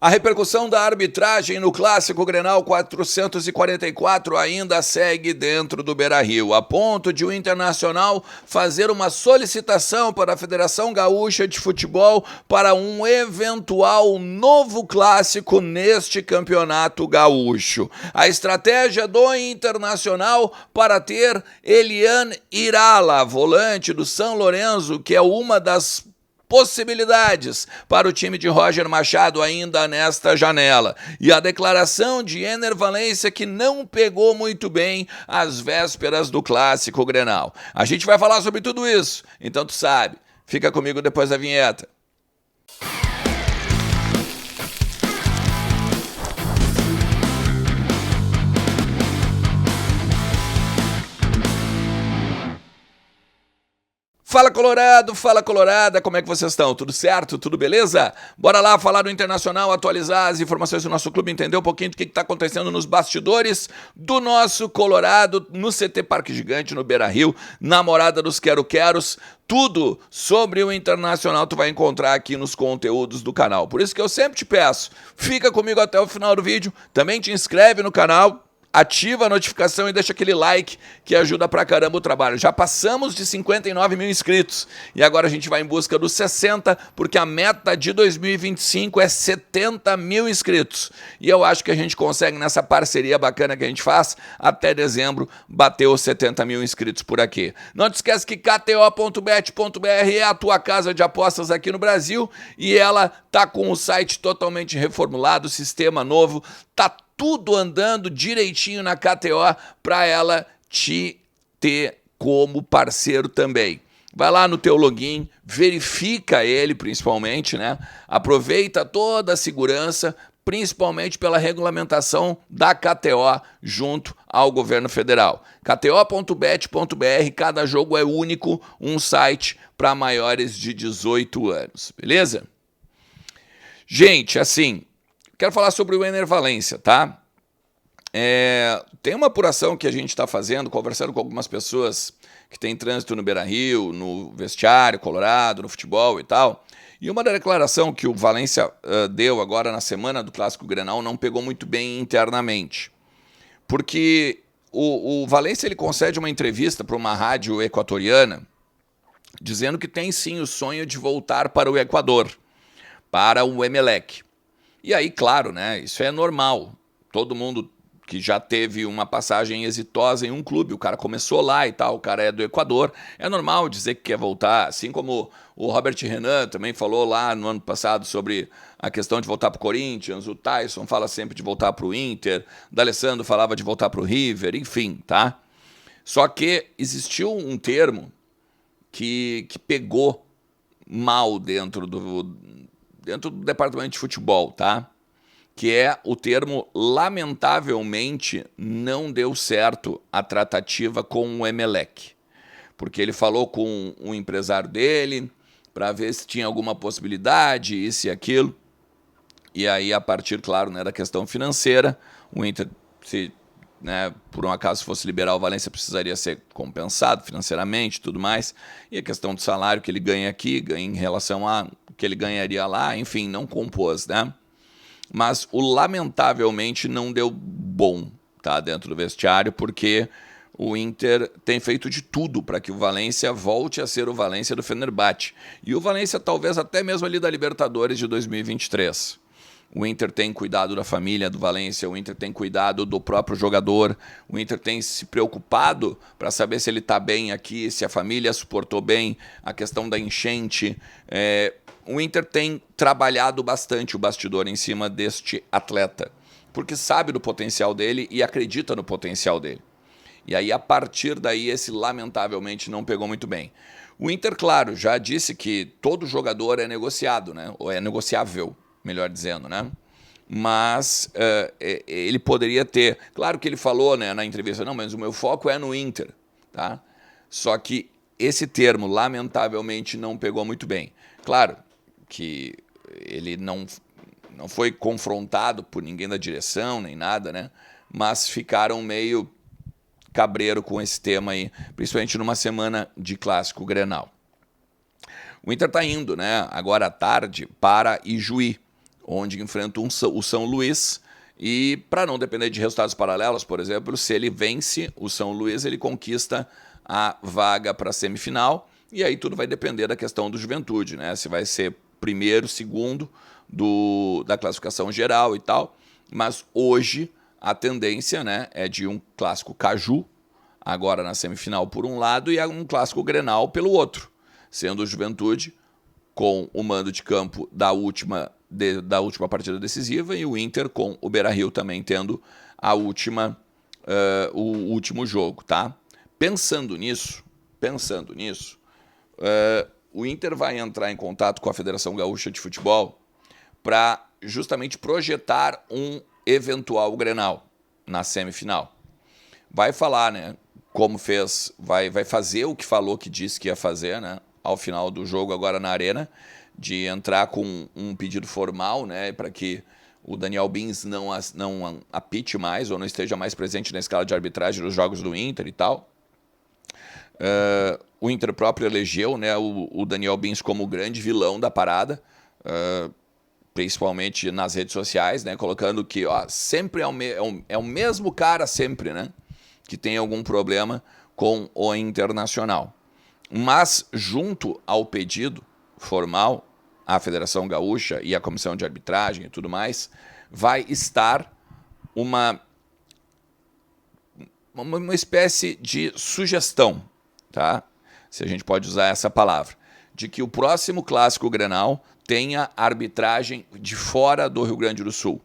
A repercussão da arbitragem no Clássico Grenal 444 ainda segue dentro do Beira-Rio, a ponto de o Internacional fazer uma solicitação para a Federação Gaúcha de Futebol para um eventual novo clássico neste campeonato gaúcho. A estratégia do Internacional para ter Elian Irala, volante do São Lourenço, que é uma das possibilidades para o time de Roger Machado ainda nesta janela. E a declaração de Ener Valencia, que não pegou muito bem às vésperas do Clássico Grenal. A gente vai falar sobre tudo isso, então tu sabe. Fica comigo depois da vinheta. Fala Colorado, fala Colorada, como é que vocês estão? Tudo certo? Tudo beleza? Bora lá falar do Internacional, atualizar as informações do nosso clube, entender um pouquinho do que está acontecendo nos bastidores do nosso Colorado, no CT Parque Gigante, no Beira-Rio, na Morada dos Quero-Queros. Tudo sobre o Internacional tu vai encontrar aqui nos conteúdos do canal. Por isso que eu sempre te peço, fica comigo até o final do vídeo, também te inscreve no canal, ativa a notificação e deixa aquele like que ajuda pra caramba o trabalho. Já passamos de 59 mil inscritos e agora a gente vai em busca dos 60, porque a meta de 2025 é 70 mil inscritos. E eu acho que a gente consegue, nessa parceria bacana que a gente faz, até dezembro, bater os 70 mil inscritos por aqui. Não te esquece que kto.bet.br é a tua casa de apostas aqui no Brasil e ela tá com o site totalmente reformulado, sistema novo, tá tudo andando direitinho na KTO para ela te ter como parceiro também. Vai lá no teu login, verifica ele principalmente, né? Aproveita toda a segurança, principalmente pela regulamentação da KTO junto ao governo federal. kto.bet.br, cada jogo é único, um site para maiores de 18 anos, beleza? Gente, assim, quero falar sobre o Ener Valencia, tá? Tem uma apuração que a gente está fazendo, conversando com algumas pessoas que têm trânsito no Beira-Rio, no vestiário, Colorado, no futebol e tal. E uma declaração que o Valencia deu agora na semana do Clássico Grenal não pegou muito bem internamente. Porque o Valencia ele concede uma entrevista para uma rádio equatoriana dizendo que tem sim o sonho de voltar para o Equador, para o Emelec. E aí, claro, né, isso é normal. Todo mundo que já teve uma passagem exitosa em um clube, o cara começou lá e tal, o cara é do Equador, é normal dizer que quer voltar, assim como o Robert Renan também falou lá no ano passado sobre a questão de voltar para o Corinthians, o Tyson fala sempre de voltar para o Inter, o D'Alessandro falava de voltar para o River, enfim, tá? Só que existiu um termo que pegou mal dentro do departamento de futebol, tá? Que é o termo, lamentavelmente, não deu certo a tratativa com o Emelec. Porque ele falou com o empresário dele para ver se tinha alguma possibilidade, isso e aquilo. E aí, a partir, claro, né, da questão financeira, o Inter, se por um acaso fosse liberar o Valencia, precisaria ser compensado financeiramente e tudo mais. E a questão do salário que ele ganha aqui, em relação a que ele ganharia lá, enfim, não compôs, né? Mas o lamentavelmente não deu bom, tá, dentro do vestiário, porque o Inter tem feito de tudo para que o Valencia volte a ser o Valencia do Fenerbahçe. E o Valencia talvez até mesmo ali da Libertadores de 2023. O Inter tem cuidado da família do Valencia, o Inter tem cuidado do próprio jogador, o Inter tem se preocupado para saber se ele está bem aqui, se a família suportou bem a questão da enchente. O Inter tem trabalhado bastante o bastidor em cima deste atleta, porque sabe do potencial dele e acredita no potencial dele. E aí, a partir daí, esse lamentavelmente não pegou muito bem. O Inter, claro, já disse que todo jogador é negociado, né? Ou é negociável, melhor dizendo, né? Mas ele poderia ter... Claro que ele falou, né, na entrevista, não, mas o meu foco é no Inter, tá? Só que esse termo, lamentavelmente, não pegou muito bem. Claro que ele não foi confrontado por ninguém da direção, nem nada, né? Mas ficaram meio cabreiro com esse tema aí, principalmente numa semana de Clássico Grenal. O Inter está indo, né, agora à tarde, para Ijuí, onde enfrenta o São Luís. E para não depender de resultados paralelos, por exemplo, se ele vence o São Luís, ele conquista a vaga para a semifinal. E aí tudo vai depender da questão do Juventude, né? Se vai ser primeiro, segundo da classificação geral e tal. Mas hoje a tendência, né, é de um clássico Caju, agora na semifinal por um lado, e um clássico Grenal pelo outro, sendo o Juventude com o mando de campo da última partida decisiva e o Inter com o Beira-Rio também tendo o último jogo, tá? Pensando nisso, o Inter vai entrar em contato com a Federação Gaúcha de Futebol para justamente projetar um eventual Grenal na semifinal. Vai falar, né, como fez, vai fazer o que falou que disse que ia fazer, né, ao final do jogo agora na Arena, de entrar com um pedido formal, né, para que o Daniel Bins não apite mais ou não esteja mais presente na escala de arbitragem dos jogos do Inter e tal. O Inter próprio elegeu, né, o Daniel Bins como o grande vilão da parada, principalmente nas redes sociais, né, colocando que sempre é o mesmo cara sempre, né, que tem algum problema com o Internacional. Mas, junto ao pedido formal, a Federação Gaúcha e a Comissão de Arbitragem e tudo mais, vai estar uma espécie de sugestão, tá? Se a gente pode usar essa palavra, de que o próximo Clássico Grenal tenha arbitragem de fora do Rio Grande do Sul.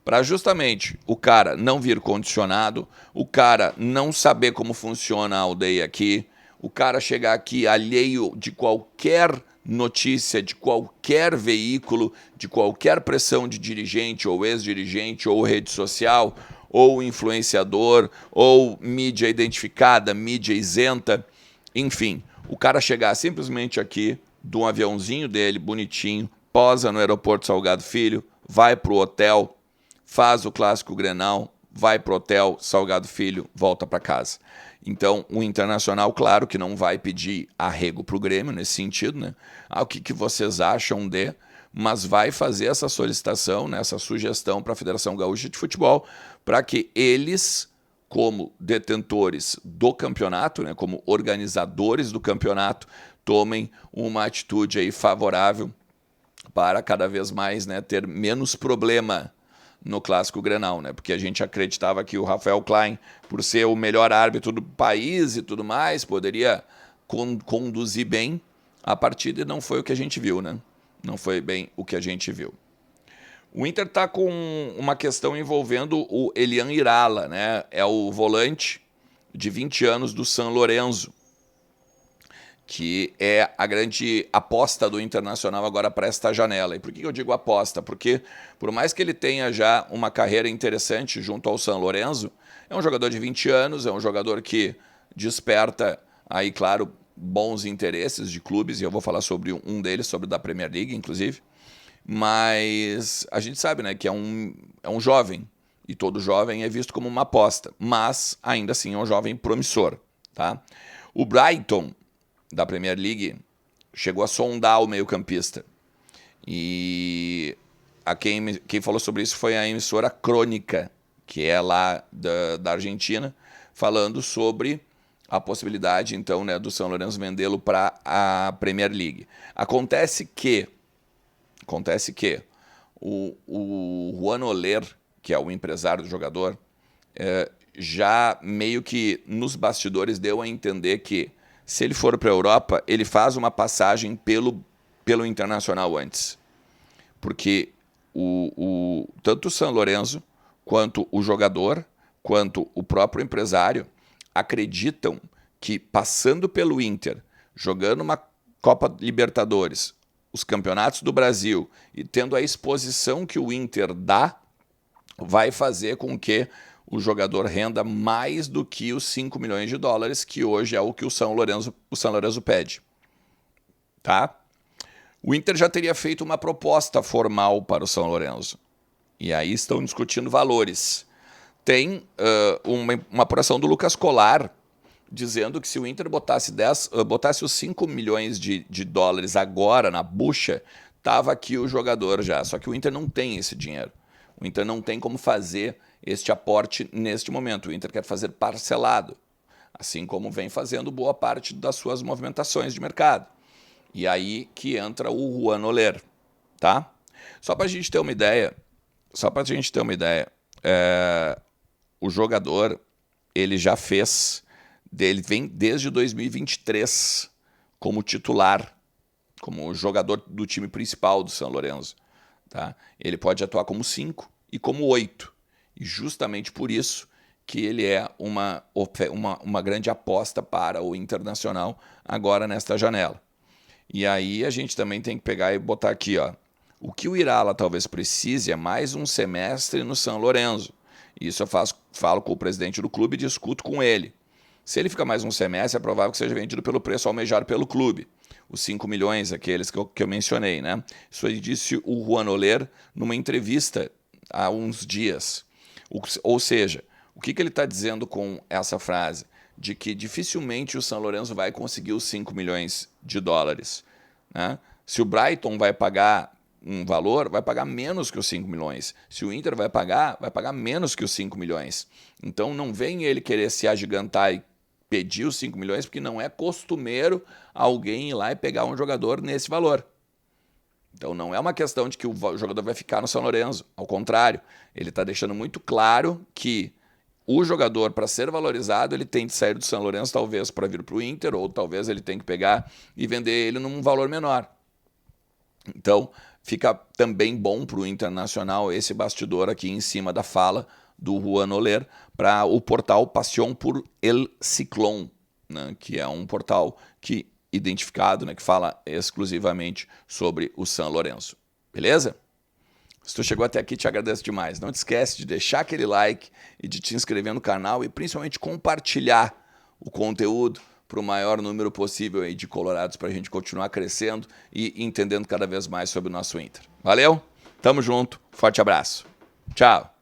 Para justamente o cara não vir condicionado, o cara não saber como funciona a aldeia aqui, o cara chegar aqui alheio de qualquer notícia, de qualquer veículo, de qualquer pressão de dirigente ou ex-dirigente ou rede social ou influenciador ou mídia identificada, mídia isenta, enfim, o cara chegar simplesmente aqui de um aviãozinho dele, bonitinho, posa no aeroporto Salgado Filho, vai pro hotel, faz o Clássico Grenal, vai pro hotel Salgado Filho, volta para casa. Então, o Internacional, claro que não vai pedir arrego pro Grêmio nesse sentido, né? O que vocês acham de... Mas vai fazer essa solicitação, né, essa sugestão para a Federação Gaúcha de Futebol, para que eles, como detentores do campeonato, né, como organizadores do campeonato, tomem uma atitude aí favorável para cada vez mais, né, ter menos problema no Clássico Grenal, né? Porque a gente acreditava que o Rafael Klein, por ser o melhor árbitro do país e tudo mais, poderia conduzir bem a partida, e não foi o que a gente viu, né? Não foi bem o que a gente viu. O Inter está com uma questão envolvendo o Elian Irala, né? É o volante de 20 anos do San Lorenzo, que é a grande aposta do Internacional agora para esta janela. E por que eu digo aposta? Porque, por mais que ele tenha já uma carreira interessante junto ao São Lourenço, é um jogador de 20 anos, é um jogador que desperta, aí, claro, bons interesses de clubes, e eu vou falar sobre um deles, sobre o da Premier League, inclusive. Mas a gente sabe, né, que é um jovem, e todo jovem é visto como uma aposta, mas, ainda assim, é um jovem promissor, tá? O Brighton, da Premier League, chegou a sondar o meio-campista. E quem falou sobre isso foi a emissora Crônica, que é lá da Argentina, falando sobre a possibilidade, então, né, do São Lourenço vendê-lo para a Premier League. Acontece que o Juan Oler, que é o empresário do jogador, já meio que nos bastidores deu a entender que, se ele for para a Europa, ele faz uma passagem pelo Internacional antes. Porque tanto o São Lourenço, quanto o jogador, quanto o próprio empresário, acreditam que, passando pelo Inter, jogando uma Copa Libertadores, os campeonatos do Brasil, e tendo a exposição que o Inter dá, vai fazer com que o jogador renda mais do que os 5 milhões de dólares, que hoje é o que o São Lourenço pede. Tá? O Inter já teria feito uma proposta formal para o São Lourenço. E aí estão discutindo valores. Tem uma apuração do Lucas Colar, dizendo que se o Inter botasse os 5 milhões de dólares agora na bucha, estava aqui o jogador já. Só que o Inter não tem esse dinheiro. O Inter não tem como fazer este aporte neste momento. O Inter quer fazer parcelado, assim como vem fazendo boa parte das suas movimentações de mercado. E aí que entra o Juan Oler, tá? Só para a gente ter uma ideia, o jogador, ele já fez, ele vem desde 2023 como titular, como jogador do time principal do São Lourenço. Tá? Ele pode atuar como 5 e como 8. E justamente por isso que ele é uma grande aposta para o Internacional agora nesta janela. E aí a gente também tem que pegar e botar aqui, ó. O que o Irala talvez precise é mais um semestre no São Lourenço. Isso eu falo com o presidente do clube e discuto com ele. Se ele ficar mais um semestre, é provável que seja vendido pelo preço almejado pelo clube. Os 5 milhões, aqueles que eu mencionei, né? Isso aí disse o Juan Oler numa entrevista há uns dias. Ou seja, o que ele está dizendo com essa frase? De que dificilmente o São Lourenço vai conseguir os 5 milhões de dólares. Né? Se o Brighton vai pagar um valor, vai pagar menos que os 5 milhões. Se o Inter vai pagar menos que os 5 milhões. Então não vem ele querer se agigantar e pedir os 5 milhões, porque não é costumeiro alguém ir lá e pegar um jogador nesse valor. Então não é uma questão de que o jogador vai ficar no São Lourenço. Ao contrário, ele está deixando muito claro que o jogador, para ser valorizado, ele tem que sair do São Lourenço, talvez para vir para o Inter, ou talvez ele tenha que pegar e vender ele num valor menor. Então, fica também bom para o Internacional esse bastidor aqui em cima da fala do Juan Oler para o portal Pasión por el Ciclón, né, que é um portal identificado, né, que fala exclusivamente sobre o São Lourenço. Beleza? Se tu chegou até aqui, te agradeço demais. Não te esquece de deixar aquele like e de te inscrever no canal e principalmente compartilhar o conteúdo para o maior número possível aí de colorados para a gente continuar crescendo e entendendo cada vez mais sobre o nosso Inter. Valeu? Tamo junto. Forte abraço. Tchau.